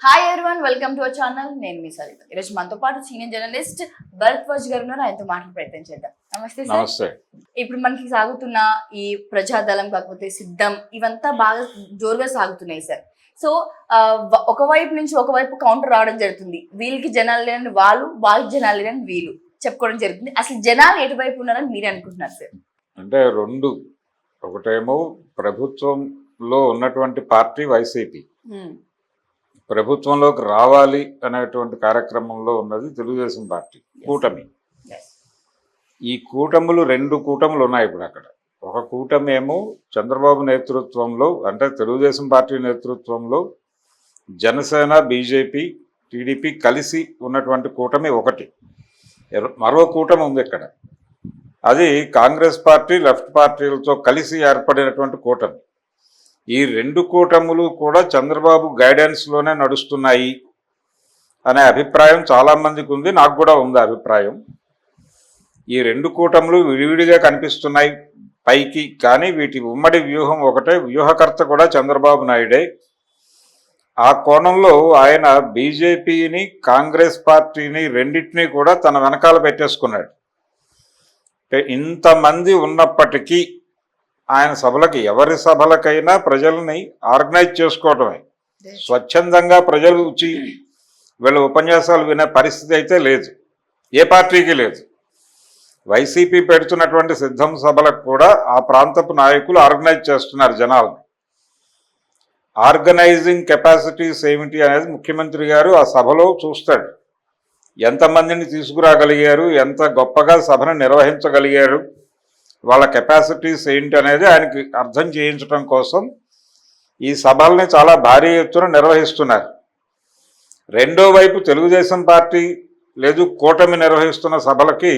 Hi everyone, welcome to our channel. నేను మీ సరిత. ఈరోజు మనతో పాటు సీనియర్ జర్నలిస్ట్ భరద్వాజ్ గారు ఉన్నారు. ఆయనతో మాట్లాడే ప్రయత్నం చేద్దాం. నమస్తే సార్. నమస్తే. ఇప్పుడు మనకి సాగుతున్న ఈ ప్రజాదళం కాకపోతే సిద్ధం ఇవంతా బాగా జోరుగా సాగుతున్నాయి సార్. సో ఒకవైపు నుంచి ఒకవైపు కౌంటర్ రావడం జరుగుతుంది. వీళ్ళకి జనాలు లేని వాళ్ళు, వాళ్ళకి జనాలు లేని వీళ్ళు చెప్పుకోవడం జరుగుతుంది. అసలు జనాలు ఎటువైపు ఉన్నారని మీరు అనుకుంటున్నారు సార్? అంటే రెండు, ఒకటేమో ప్రభుత్వంలో ఉన్నటువంటి పార్టీ వైసీపీ, ప్రభుత్వంలోకి రావాలి అనేటువంటి కార్యక్రమంలో ఉన్నది తెలుగుదేశం పార్టీ కూటమి. ఈ కూటములు రెండు కూటములు ఉన్నాయి ఇప్పుడు అక్కడ. ఒక కూటమి ఏమో చంద్రబాబు నేతృత్వంలో, అంటే తెలుగుదేశం పార్టీ నేతృత్వంలో జనసేన, బీజేపీ, టీడీపీ కలిసి ఉన్నటువంటి కూటమి ఒకటి. మరో కూటమి ఉంది ఇక్కడ, అది కాంగ్రెస్ పార్టీ, లెఫ్ట్ పార్టీలతో కలిసి ఏర్పడినటువంటి కూటమి. ఈ రెండు కూటములు కూడా చంద్రబాబు గైడెన్స్లోనే నడుస్తున్నాయి అనే అభిప్రాయం చాలామందికి ఉంది, నాకు కూడా ఉంది అభిప్రాయం. ఈ రెండు కూటములు విడివిడిగా కనిపిస్తున్నాయి పైకి, కానీ వీటి ఉమ్మడి వ్యూహం ఒకటే. వ్యూహకర్త కూడా చంద్రబాబు నాయుడే. ఆ కోణంలో ఆయన బీజేపీని, కాంగ్రెస్ పార్టీని రెండింటినీ కూడా తన వెనకాల పెట్టేసుకున్నాడు. ఇంతమంది ఉన్నప్పటికీ ఆయన సభలకి, ఎవరి సభలకైనా ప్రజల్ని ఆర్గనైజ్ చేసుకోవటమే. స్వచ్ఛందంగా ప్రజలు వచ్చి వీళ్ళ ఉపన్యాసాలు వినే పరిస్థితి అయితే లేదు, ఏ పార్టీకి లేదు. వైసీపీ పెడుతున్నటువంటి సిద్ధం సభలకు కూడా ఆ ప్రాంతపు నాయకులు ఆర్గనైజ్ చేస్తున్నారు జనాలను. ఆర్గనైజింగ్ కెపాసిటీస్ ఏమిటి అనేది ముఖ్యమంత్రి గారు ఆ సభలో చూస్తాడు. ఎంతమందిని తీసుకురాగలిగారు, ఎంత గొప్పగా సభను నిర్వహించగలిగారు, వాళ్ళ కెపాసిటీస్ ఏంటి అనేది ఆయనకి అర్థం చేయించడం కోసం ఈ సభల్ని చాలా భారీ ఎత్తున నిర్వహిస్తున్నారు. రెండో వైపు తెలుగుదేశం పార్టీ లేదు కూటమి నిర్వహిస్తున్న సభలకి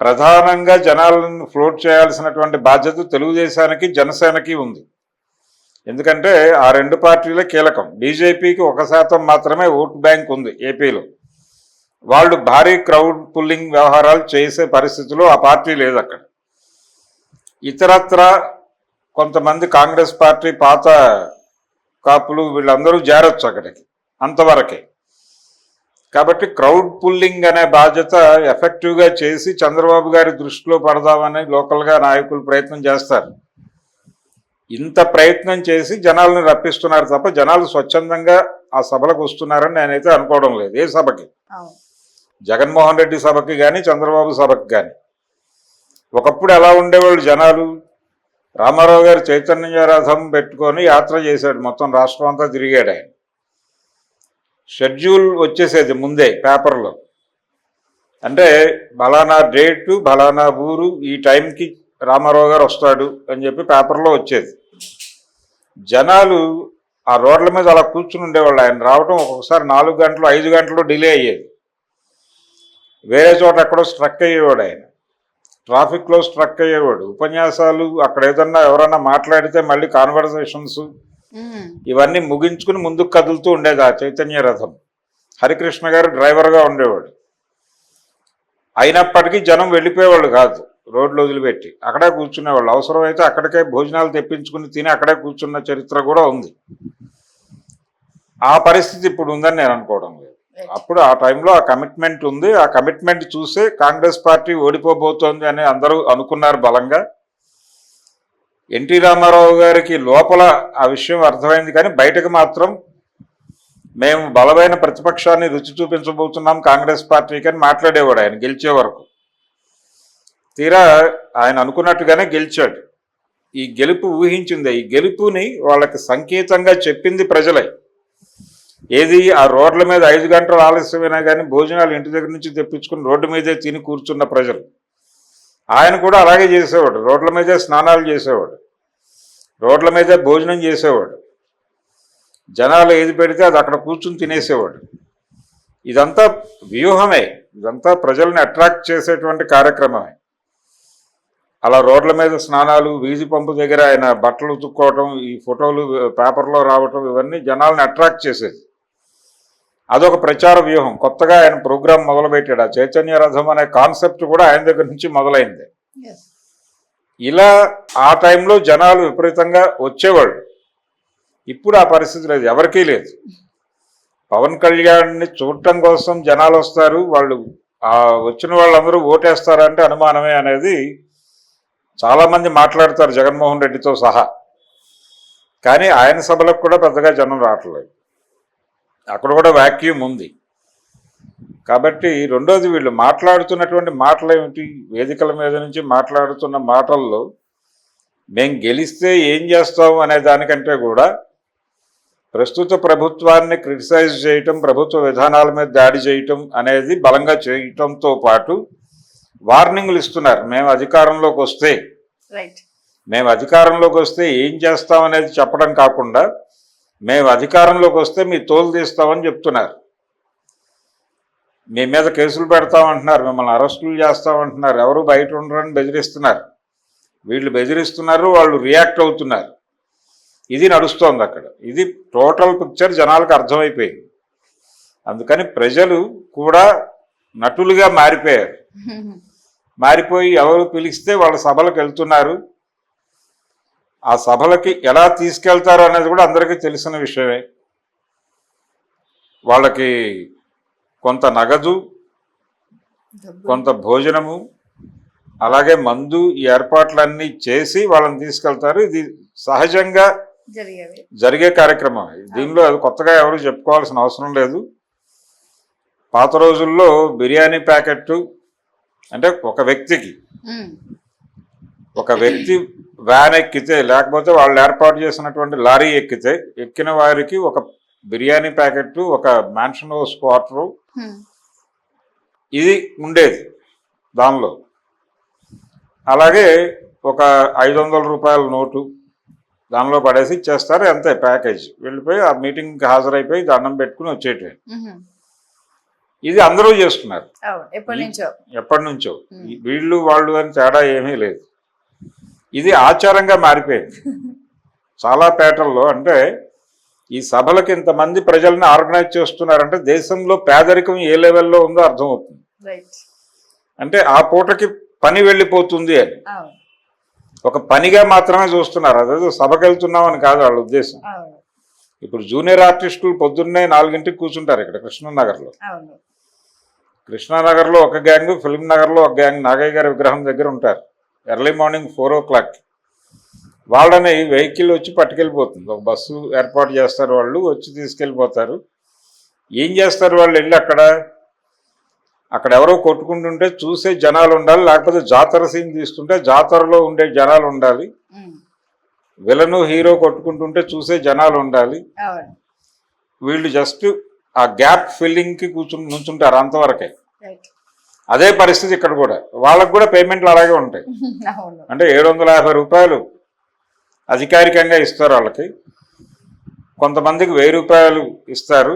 ప్రధానంగా జనాలను ఫ్లోట్ చేయాల్సినటువంటి బాధ్యత తెలుగుదేశానికి, జనసేనకి ఉంది. ఎందుకంటే ఆ రెండు పార్టీలే కీలకం. బీజేపీకి 1% మాత్రమే ఓటు బ్యాంక్ ఉంది ఏపీలో. వాళ్ళు భారీ క్రౌడ్ పుల్లింగ్ వ్యవహారాలు చేసే పరిస్థితిలో ఆ పార్టీ లేదు అక్కడ. ఇతరత్ర కొంతమంది కాంగ్రెస్ పార్టీ పాత కాపులు వీళ్ళందరూ చేరొచ్చు అక్కడికి, అంతవరకే. కాబట్టి క్రౌడ్ పుల్లింగ్ అనే బాధ్యత ఎఫెక్టివ్గా చేసి చంద్రబాబు గారి దృష్టిలో పడదామని లోకల్గా నాయకులు ప్రయత్నం చేస్తారు. ఇంత ప్రయత్నం చేసి జనాలను రప్పిస్తున్నారు తప్ప జనాలు స్వచ్ఛందంగా ఆ సభలకు వస్తున్నారని నేనైతే అనుకోవడం లేదు. ఏ సభకి, జగన్మోహన్ రెడ్డి సభకి కానీ, చంద్రబాబు సభకి కానీ. ఒకప్పుడు ఎలా ఉండేవాళ్ళు జనాలు, రామారావు గారు చైతన్య రథం పెట్టుకొని యాత్ర చేశాడు, మొత్తం రాష్ట్రం అంతా తిరిగాడు ఆయన. షెడ్యూల్ వచ్చేసేది ముందే పేపర్లో, అంటే బలానా డేటు, బలానా ఊరు, ఈ టైంకి రామారావు గారు వస్తాడు అని చెప్పి పేపర్లో వచ్చేది. జనాలు ఆ రోడ్ల మీద అలా కూర్చుని ఉండేవాళ్ళు. ఆయన రావడం ఒక్కొక్కసారి 4 గంటలు, 5 గంటలు డిలే అయ్యేది. వేరే చోట ఎక్కడో స్ట్రక్ అయ్యేవాడు ఆయన, ట్రాఫిక్లో స్ట్రక్ అయ్యేవాడు. ఉపన్యాసాలు అక్కడ ఏదన్నా ఎవరన్నా మాట్లాడితే మళ్ళీ కాన్వర్సేషన్స్ ఇవన్నీ ముగించుకుని ముందుకు కదులుతూ ఉండేది ఆ చైతన్య రథం. హరికృష్ణ గారు డ్రైవర్గా ఉండేవాడు. అయినప్పటికీ జనం వెళ్ళిపోయేవాళ్ళు కాదు, రోడ్లు వదిలిపెట్టి అక్కడే కూర్చునేవాళ్ళు. అవసరమైతే అక్కడికే భోజనాలు తెప్పించుకుని తిని అక్కడే కూర్చున్న చరిత్ర కూడా ఉంది. ఆ పరిస్థితి ఇప్పుడు ఉందని నేను అనుకోవడం లేదు. అప్పుడు ఆ టైంలో ఆ కమిట్మెంట్ ఉంది. ఆ కమిట్మెంట్ చూసే కాంగ్రెస్ పార్టీ ఓడిపోబోతోంది అని అందరూ అనుకున్నారు బలంగా. ఎన్టీ రామారావు గారికి లోపల ఆ విషయం అర్థమైంది, కానీ బయటకు మాత్రం మేము బలమైన ప్రతిపక్షాన్ని రుచి చూపించబోతున్నాం కాంగ్రెస్ పార్టీకి అని మాట్లాడేవాడు ఆయన గెలిచే వరకు. తీరా ఆయన అనుకున్నట్టుగానే గెలిచాడు. ఈ గెలుపు ఊహించిందే. ఈ గెలుపుని వాళ్ళకి సంకేతంగా చెప్పింది ప్రజలే. ఏది, ఆ రోడ్ల మీద 5 గంటలు ఆలస్యమైనా కానీ భోజనాలు ఇంటి దగ్గర నుంచి తెప్పించుకుని రోడ్డు మీదే తిని కూర్చున్న ప్రజలు. ఆయన కూడా అలాగే చేసేవాడు, రోడ్ల మీదే స్నానాలు చేసేవాడు, రోడ్ల మీదే భోజనం చేసేవాడు. జనాలు ఏది పెడితే అది అక్కడ కూర్చుని తినేసేవాడు. ఇదంతా వ్యూహమే, ఇదంతా ప్రజల్ని అట్రాక్ట్ చేసేటువంటి కార్యక్రమమే. అలా రోడ్ల మీద స్నానాలు, వీధి పంపు దగ్గర ఆయన బట్టలు ఉతుక్కోవటం, ఈ ఫోటోలు పేపర్లో రావటం, ఇవన్నీ జనాల్ని అట్రాక్ట్ చేసేది. అదొక ప్రచార వ్యూహం. కొత్తగా ఆయన ప్రోగ్రాం మొదలుపెట్టాడు. ఆ చైతన్య రథం అనే కాన్సెప్ట్ కూడా ఆయన దగ్గర నుంచి మొదలైంది. ఇలా ఆ టైంలో జనాలు విపరీతంగా వచ్చేవాళ్ళు. ఇప్పుడు ఆ పరిస్థితి లేదు, ఎవరికీ లేదు. పవన్ కళ్యాణ్ని చూడటం కోసం జనాలు వస్తారు, వాళ్ళు ఆ వచ్చిన వాళ్ళందరూ ఓటేస్తారంటే అనుమానమే అనేది చాలామంది మాట్లాడతారు జగన్మోహన్ రెడ్డితో సహా. కానీ ఆయన సభలకు కూడా పెద్దగా జనం రావట్లేదు, అక్కడ కూడా వాక్యూమ్ ఉంది. కాబట్టి రెండోది, వీళ్ళు మాట్లాడుతున్నటువంటి మాటలు ఏమిటి, వేదికల మీద నుంచి మాట్లాడుతున్న మాటల్లో మేము గెలిస్తే ఏం చేస్తాం అనే దానికంటే కూడా ప్రస్తుత ప్రభుత్వాన్ని క్రిటిసైజ్ చేయటం, ప్రభుత్వ విధానాల మీద దాడి చేయటం అనేది బలంగా చేయటంతో పాటు వార్నింగ్లు ఇస్తున్నారు. మేము అధికారంలోకి వస్తే ఏం చేస్తాం అనేది చెప్పడం కాకుండా మేము అధికారంలోకి వస్తే మీ తోలు తీస్తామని చెప్తున్నారు. మీ మీద కేసులు పెడతామంటున్నారు, మిమ్మల్ని అరెస్టులు చేస్తామంటున్నారు, ఎవరు బయట ఉండరని బెదిరిస్తున్నారు. వీళ్ళు బెదిరిస్తున్నారు, వాళ్ళు రియాక్ట్ అవుతున్నారు. ఇది నడుస్తోంది అక్కడ. ఇది టోటల్ పిక్చర్ జనాలకు అర్థమైపోయింది. అందుకని ప్రజలు కూడా నటులుగా మారిపోయారు. మారిపోయి ఎవరు పిలిస్తే వాళ్ళ సభలకు వెళ్తున్నారు. ఆ సభలకి ఎలా తీసుకెళ్తారు అనేది కూడా అందరికీ తెలిసిన విషయమే. వాళ్ళకి కొంత నగదు, కొంత భోజనము, అలాగే మందు, ఈ ఏర్పాట్లన్నీ చేసి వాళ్ళని తీసుకెళ్తారు. ఇది సహజంగా జరిగే కార్యక్రమం. దీనిలో అది కొత్తగా ఎవరు చెప్పుకోవాల్సిన అవసరం లేదు. పాత రోజుల్లో బిర్యానీ ప్యాకెట్ అంటే ఒక వ్యక్తి వ్యాన్ ఎక్కితే, లేకపోతే వాళ్ళు ఏర్పాటు చేసినటువంటి లారీ ఎక్కిన వారికి ఒక బిర్యానీ ప్యాకెట్, ఒక మ్యాన్షన్ హౌస్ క్వార్టరు ఇది ఉండేది దానిలో. అలాగే ఒక 500 రూపాయల నోటు దానిలో పడేసి ఇచ్చేస్తారు, అంతే ప్యాకేజ్. వెళ్ళిపోయి ఆ మీటింగ్కి హాజరైపోయి దండం పెట్టుకుని వచ్చేటివి. ఇది అందరూ చేస్తున్నారు ఎప్పటి నుంచో. వీళ్ళు వాళ్ళు అని తేడా ఏమీ లేదు. ఇది ఆచారంగా మారిపోయింది చాలా పేటల్లో. అంటే ఈ సభలకు ఇంతమంది ప్రజల్ని ఆర్గనైజ్ చేస్తున్నారంటే దేశంలో పేదరికం ఏ లెవెల్లో ఉందో అర్థమవుతుంది. అంటే ఆ పూటకి పని వెళ్ళిపోతుంది అని ఒక పనిగా మాత్రమే చూస్తున్నారు. అదేదో సభకు వెళ్తున్నామని కాదు వాళ్ళ ఉద్దేశం. ఇప్పుడు జూనియర్ ఆర్టిస్టులు పొద్దున్నే 4 కూర్చుంటారు ఇక్కడ కృష్ణానగర్లో ఒక గ్యాంగ్, ఫిల్మ్ నగర్లో ఒక గ్యాంగ్ నాగయ్య గారి విగ్రహం దగ్గర ఉంటారు. ఎర్లీ మార్నింగ్ 4 o'clock వాళ్ళని వెహికల్ వచ్చి పట్టుకెళ్ళిపోతుంది. ఒక బస్సు ఏర్పాటు చేస్తారు, వాళ్ళు వచ్చి తీసుకెళ్ళిపోతారు. ఏం చేస్తారు వాళ్ళు వెళ్ళి అక్కడ ఎవరో కొట్టుకుంటుంటే చూసే జనాలు ఉండాలి, లేకపోతే జాతర సీన్ తీస్తుంటే జాతరలో ఉండే జనాలు ఉండాలి, విలను హీరో కొట్టుకుంటుంటే చూసే జనాలు ఉండాలి. వీళ్ళు జస్ట్ ఆ గ్యాప్ ఫిల్లింగ్కి నుంచుంటారు అంతవరకే. అదే పరిస్థితి ఇక్కడ కూడా. వాళ్ళకు కూడా పేమెంట్లు అలాగే ఉంటాయి. అంటే 750 రూపాయలు అధికారికంగా ఇస్తారు వాళ్ళకి, కొంతమందికి 1000 రూపాయలు ఇస్తారు.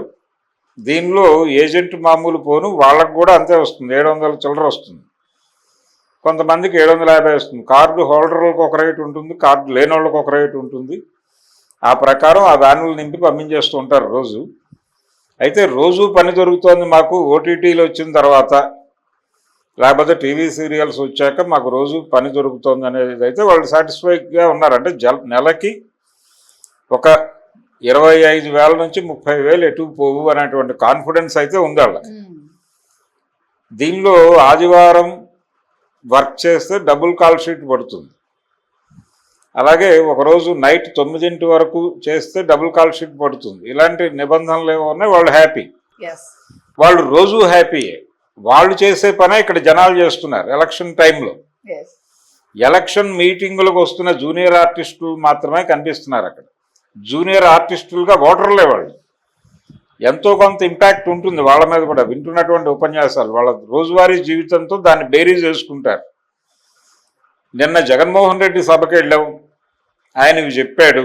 దీనిలో ఏజెంట్ మామూలు పోను వాళ్ళకు కూడా అంతే వస్తుంది, 700 చిల్లర వస్తుంది. కొంతమందికి 750 వస్తుంది. కార్డు హోల్డర్లకు ఒక రేటు ఉంటుంది, కార్డు లేని వాళ్ళకి ఒక రేటు ఉంటుంది. ఆ ప్రకారం ఆ వ్యాన్లు నింపి పంపించేస్తూ ఉంటారు రోజు. అయితే రోజు పని దొరుకుతోంది మాకు ఓటీటీలు వచ్చిన తర్వాత, లేకపోతే టీవీ సీరియల్స్ వచ్చాక మాకు రోజు పని దొరుకుతోంది అనేది అయితే వాళ్ళు సాటిస్ఫైగా ఉన్నారు. అంటే నెలకి ఒక 25,000 నుంచి 30,000 ఎటు పోవు అనేటువంటి కాన్ఫిడెన్స్ అయితే ఉంది వాళ్ళకి. దీనిలో ఆదివారం వర్క్ చేస్తే డబుల్ కాల్ షీట్ పడుతుంది. అలాగే ఒకరోజు నైట్ 9 వరకు చేస్తే డబుల్ కాల్ షీట్ పడుతుంది. ఇలాంటి నిబంధనలు ఏమో ఉన్నాయి. వాళ్ళు హ్యాపీ, వాళ్ళు రోజు హ్యాపీయే. వాళ్ళు చేసే పనే ఇక్కడ జనాలు చేస్తున్నారు. ఎలక్షన్ టైంలో ఎలక్షన్ మీటింగులకు వస్తున్న జూనియర్ ఆర్టిస్టులు మాత్రమే కనిపిస్తున్నారు అక్కడ. జూనియర్ ఆర్టిస్టులుగా ఓటర్లే వాళ్ళు. ఎంతో కొంత ఇంపాక్ట్ ఉంటుంది వాళ్ళ మీద కూడా. వింటున్నటువంటి ఉపన్యాసాలు వాళ్ళ రోజువారీ జీవితంతో దాన్ని బేరీజ్ చేసుకుంటారు. నిన్న జగన్మోహన్ రెడ్డి సభకి వెళ్ళాం, ఆయన ఇవి చెప్పాడు,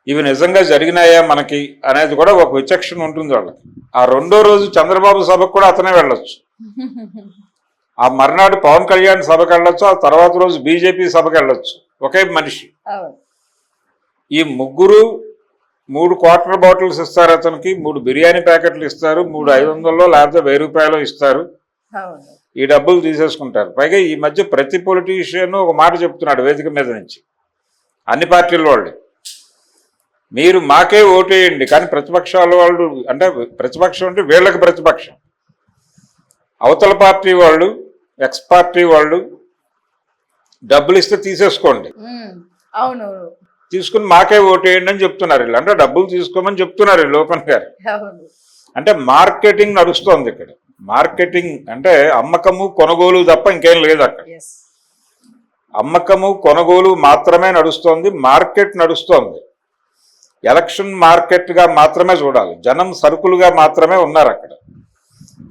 ఇవి నిజంగా జరిగినాయా మనకి అనేది కూడా ఒక విచక్షణ ఉంటుంది వాళ్ళకి. ఆ రెండో రోజు చంద్రబాబు సభకు కూడా అతనే వెళ్ళొచ్చు, ఆ మర్నాడు పవన్ కళ్యాణ్ సభకి వెళ్ళొచ్చు, ఆ తర్వాత రోజు బీజేపీ సభకి వెళ్ళొచ్చు. ఒకే మనిషి. ఈ ముగ్గురు 3 క్వార్టర్ బాటిల్స్ ఇస్తారు అతనికి, 3 బిర్యానీ ప్యాకెట్లు ఇస్తారు, 3 500 లేకపోతే 1000 రూపాయలు ఇస్తారు. ఈ డబ్బులు తీసేసుకుంటారు. పైగా ఈ మధ్య ప్రతి పొలిటీషియన్ ఒక మాట చెప్తున్నాడు వేదిక మీద నుంచి, అన్ని పార్టీల వాళ్ళు, మీరు మాకే ఓటేయండి, కానీ ప్రతిపక్షాల వాళ్ళు అంటే ప్రతిపక్షం అంటే వీళ్ళకి ప్రతిపక్షం, అవతల పార్టీ వాళ్ళు ఎక్స్ పార్టీ వాళ్ళు డబ్బులు ఇస్తే తీసేసుకోండి, అవును తీసుకుని మాకే ఓటేయండి అని చెప్తున్నారు వీళ్ళు. అంటే డబ్బులు తీసుకోమని చెప్తున్నారు వీళ్ళు ఓపెన్ గారు. అవును అంటే మార్కెటింగ్ నడుస్తోంది ఇక్కడ. మార్కెటింగ్ అంటే అమ్మకము కొనుగోలు తప్ప ఇంకేం లేదు అక్కడ. ఎస్ అమ్మకము కొనుగోలు మాత్రమే నడుస్తోంది, మార్కెట్ నడుస్తోంది. ఎలక్షన్ మార్కెట్గా మాత్రమే చూడాలి, జనం సరుకులుగా మాత్రమే ఉన్నారు అక్కడ.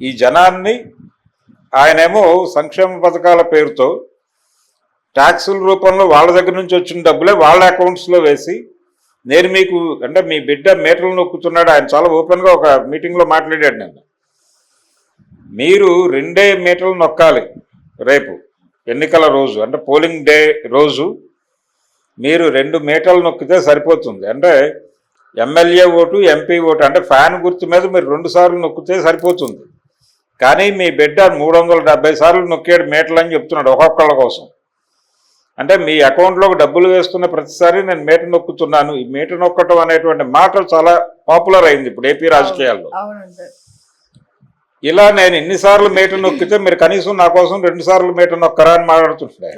ఈ జనాన్ని ఆయనేమో సంక్షేమ పథకాల పేరుతో ట్యాక్సుల రూపంలో వాళ్ళ దగ్గర నుంచి వచ్చిన డబ్బులే వాళ్ళ అకౌంట్స్లో వేసి, నేను మీకు అంటే మీ బిడ్డ మీటర్లు నొక్కుతున్నాడు, ఆయన చాలా ఓపెన్గా ఒక మీటింగ్లో మాట్లాడాడు. నేను మీరు 2 మీటర్లు నొక్కాలి రేపు ఎన్నికల రోజు, అంటే పోలింగ్ డే రోజు మీరు 2 మీటర్లు నొక్కితే సరిపోతుంది. అంటే ఎమ్మెల్యే ఓటు ఎంపీ ఓటు అంటే ఫ్యాన్ గుర్తు మీద మీరు 2 సార్లు నొక్కితే సరిపోతుంది. కానీ మీ బిడ్డ 370 సార్లు నొక్కాడు మీటర్లు అని చెప్తున్నాడు ఒక్కొక్కళ్ళ కోసం. అంటే మీ అకౌంట్లోకి డబ్బులు వేస్తున్న ప్రతిసారి నేను మీటర్ నొక్కుతున్నాను. ఈ మీటర్ నొక్కటం అనేటువంటి మాట చాలా పాపులర్ అయింది ఇప్పుడు ఏపీ రాజకీయాల్లో. ఇలా నేను ఇన్నిసార్లు మీటర్ నొక్కితే మీరు కనీసం నా కోసం 2 సార్లు మీటర్ నొక్కరా అని మాట్లాడుతుంటాడు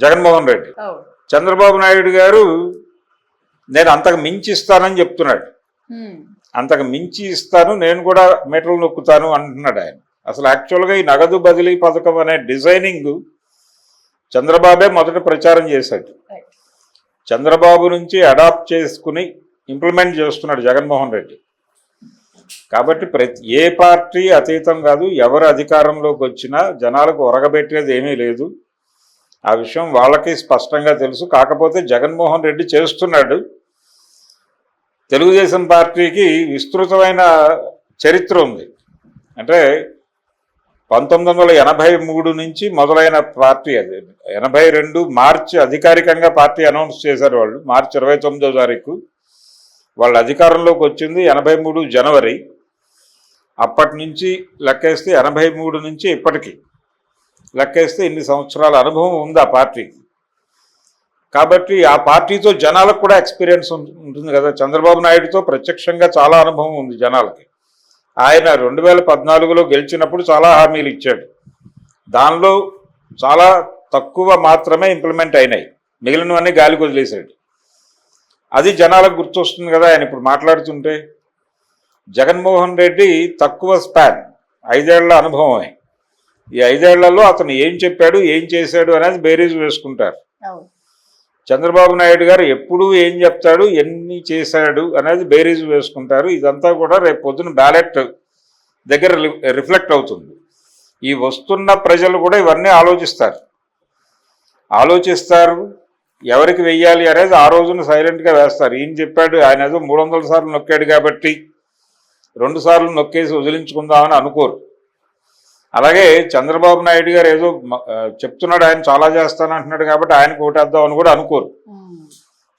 జగన్మోహన్ రెడ్డి. చంద్రబాబు నాయుడు గారు నేను అంతకు మించి ఇస్తానని చెప్తున్నాడు. అంతకు మించి ఇస్తాను, నేను కూడా మీటర్లు నొక్కుతాను అంటున్నాడు ఆయన. అసలు యాక్చువల్గా ఈ నగదు బదిలీ పథకం అనే డిజైనింగ్ చంద్రబాబే మొదట ప్రచారం చేశాడు. చంద్రబాబు నుంచి అడాప్ట్ చేసుకుని ఇంప్లిమెంట్ చేస్తున్నాడు జగన్మోహన్ రెడ్డి. కాబట్టి ఏ పార్టీ అతీతం కాదు, ఎవరు అధికారంలోకి వచ్చినా జనాలకు ఒరగబెట్టేది ఏమీ లేదు. ఆ విషయం వాళ్ళకి స్పష్టంగా తెలుసు. కాకపోతే జగన్మోహన్ రెడ్డి చేస్తున్నాడు. తెలుగుదేశం పార్టీకి విస్తృతమైన చరిత్ర ఉంది. అంటే 1983 నుంచి మొదలైన పార్టీ అది. 82 మార్చి అధికారికంగా పార్టీ అనౌన్స్ చేశారు వాళ్ళు. మార్చి 29వ తారీఖు వాళ్ళ అధికారంలోకి వచ్చింది 83 జనవరి. అప్పటి నుంచి లెక్కేస్తే 83 నుంచి ఇప్పటికీ లెక్కేస్తే ఇన్ని సంవత్సరాల అనుభవం ఉంది ఆ పార్టీకి. కాబట్టి ఆ పార్టీతో జనాలకు కూడా ఎక్స్పీరియన్స్ ఉంటుంది కదా. చంద్రబాబు నాయుడుతో ప్రత్యక్షంగా చాలా అనుభవం ఉంది జనాలకి. ఆయన 2014లో గెలిచినప్పుడు చాలా హామీలు ఇచ్చాడు, దానిలో చాలా తక్కువ మాత్రమే ఇంప్లిమెంట్ అయినాయి, మిగిలినవన్నీ గాలికి వదిలేశాడు. అది జనాలకు గుర్తొస్తుంది కదా ఆయన ఇప్పుడు మాట్లాడుతుంటే. జగన్మోహన్ రెడ్డి తక్కువ స్పాన్, 5 ఏళ్ల అనుభవమే. ఈ 5 ఏళ్లలో అతను ఏం చెప్పాడు ఏం చేశాడు అనేది బేరీజు వేసుకుంటారు. చంద్రబాబు నాయుడు గారు ఎప్పుడు ఏం చెప్తాడు ఎన్ని చేశాడు అనేది బేరీజు వేసుకుంటారు. ఇదంతా కూడా రేపు పొద్దున బ్యాలెట్ దగ్గర రిఫ్లెక్ట్ అవుతుంది. ఈ వస్తున్న ప్రజలు కూడా ఇవన్నీ ఆలోచిస్తారు. ఎవరికి వెయ్యాలి అనేది ఆ రోజున సైలెంట్గా వేస్తారు. ఈయన చెప్పాడు, ఆయన ఏదో 300 సార్లు నొక్కాడు కాబట్టి 2 సార్లు నొక్కేసి వదిలించుకుందామని అనుకోరు. అలాగే చంద్రబాబు నాయుడు గారు ఏదో చెప్తున్నాడు, ఆయన చాలా చేస్తానంటున్నాడు కాబట్టి ఆయనకు ఓటేద్దాం అని కూడా అనుకోరు.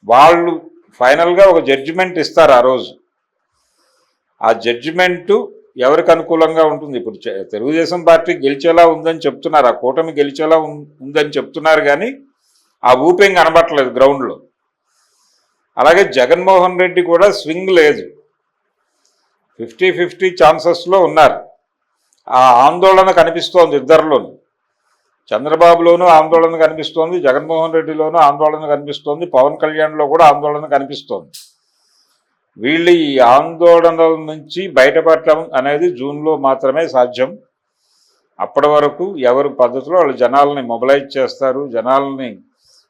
వాళ్ళు ఫైనల్గా ఒక జడ్జిమెంట్ ఇస్తారు ఆ రోజు. ఆ జడ్జిమెంటు ఎవరికి అనుకూలంగా ఉంటుంది. ఇప్పుడు తెలుగుదేశం పార్టీ గెలిచేలా ఉందని చెప్తున్నారు, ఆ కూటమి గెలిచేలా ఉందని చెప్తున్నారు, కానీ ఆ ఊపేం కనబట్టలేదు గ్రౌండ్లో. అలాగే జగన్మోహన్ రెడ్డి కూడా స్వింగ్ లేదు, 50-50 ఛాన్సెస్లో ఉన్నారు. ఆ ఆందోళన కనిపిస్తోంది ఇద్దరిలోనూ. చంద్రబాబులోనూ ఆందోళన కనిపిస్తోంది, జగన్మోహన్ రెడ్డిలోనూ ఆందోళన కనిపిస్తోంది, పవన్ కళ్యాణ్లో కూడా ఆందోళన కనిపిస్తోంది. వీళ్ళు ఈ ఆందోళనల నుంచి బయటపడటం అనేది జూన్లో మాత్రమే సాధ్యం. అప్పటి వరకు ఎవరి పద్ధతిలో వాళ్ళు జనాలని మొబిలైజ్ చేస్తారు. జనాలని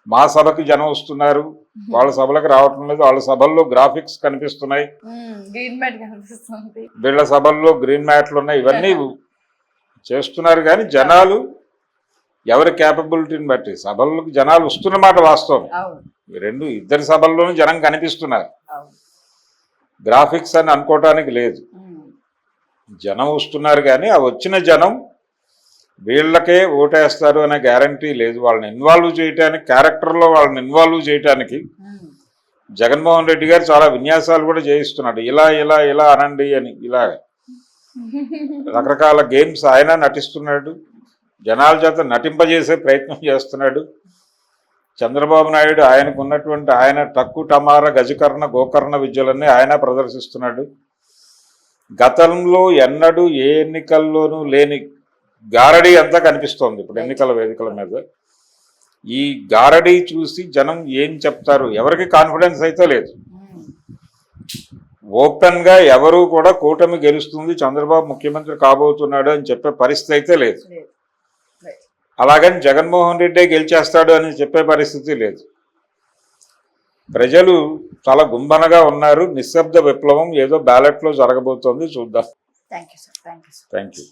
మా సభకి జనం వస్తున్నారు, వాళ్ళ సభలకు రావటం లేదు, వాళ్ళ సభల్లో గ్రాఫిక్స్ కనిపిస్తున్నాయి, వీళ్ళ సభల్లో గ్రీన్ మ్యాట్లు ఉన్నాయి, ఇవన్నీ చేస్తున్నారు. కానీ జనాలు ఎవరి క్యాపబిలిటీని బట్టి సభలకు జనాలు వస్తున్నమాట వాస్తవం. ఇద్దరి సభల్లోనూ జనం కనిపిస్తున్నారు, గ్రాఫిక్స్ అని అనుకోవటానికి లేదు. జనం వస్తున్నారు, కానీ ఆ వచ్చిన జనం వీళ్ళకే ఓటేస్తారు అనే గ్యారంటీ లేదు. వాళ్ళని ఇన్వాల్వ్ చేయటానికి, క్యారెక్టర్లో వాళ్ళని ఇన్వాల్వ్ చేయటానికి జగన్మోహన్ రెడ్డి గారు చాలా విన్యాసాలు కూడా చేయిస్తున్నాడు. ఇలా ఇలా ఇలా అనండి అని, ఇలా రకరకాల గేమ్స్ ఆయన నటిస్తున్నాడు, జనాల చేత నటింపజేసే ప్రయత్నం చేస్తున్నాడు. చంద్రబాబు నాయుడు ఆయనకు ఉన్నటువంటి ఆయన టక్కు టమార గజకర్ణ గోకర్ణ విద్యలన్నీ ఆయన ప్రదర్శిస్తున్నాడు. గతంలో ఎన్నడూ ఏ ఎన్నికల్లోనూ లేని గారడీ అంతా కనిపిస్తోంది ఇప్పుడు ఎన్నికల వేదికల మీద. ఈ గారడీ చూసి జనం ఏం చెప్తారు, ఎవరికి కాన్ఫిడెన్స్ అయితే లేదు. ఓపెన్ గా ఎవరు కూడా కూటమి గెలుస్తుంది, చంద్రబాబు ముఖ్యమంత్రి కాబోతున్నాడు అని చెప్పే పరిస్థితి అయితే లేదు. అలాగని జగన్మోహన్ రెడ్డి గెలిచేస్తాడు అని చెప్పే పరిస్థితి లేదు. ప్రజలు చాలా గుంబనగా ఉన్నారు. నిశ్శబ్ద విప్లవం ఏదో బ్యాలెట్ లో జరగబోతోంది, చూద్దాం. Thank you sir. Thank you.